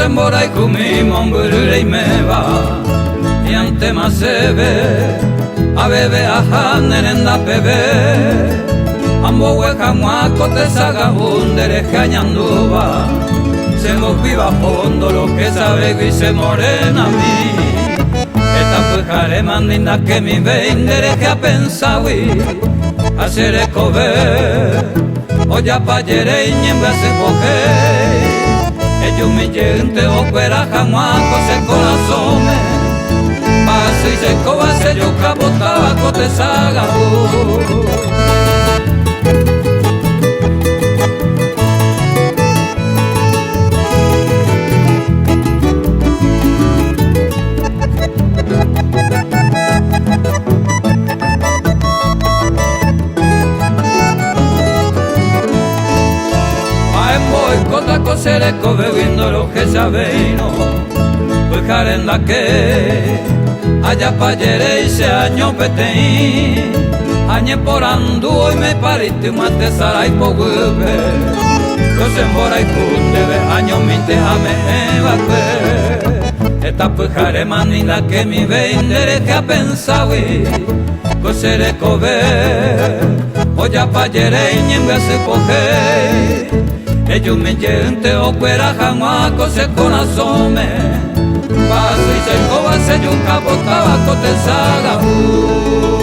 sembora ikumi monburure imeba Iante masebe Abebe ahanerenda pebe Ambo weka mwako tesaga hundere cañanduba Se moviva fondo lo que sabe y se morena a mí Esta pujare mandinda que mi vendere que ha pensado hacer cover Oya pa yere y ñembe se coge Ellos mi gente o cuera jamaco se corazone Paso y se coba se yo cabotaba cote saga Cosere bebiendo lo que sabeino pues carenda que allá pa yere y se año peteín añe por andu y me pariste mate sara y pogube yo se mora y cunde de año minte jame evacué esta pues care manina que mi vendere que ha pensado y cosere cober oya pa yere y ñembe se coge Ellos me gente o cuera jamaco se corazone Paso y se coba se yuca botaba cote saga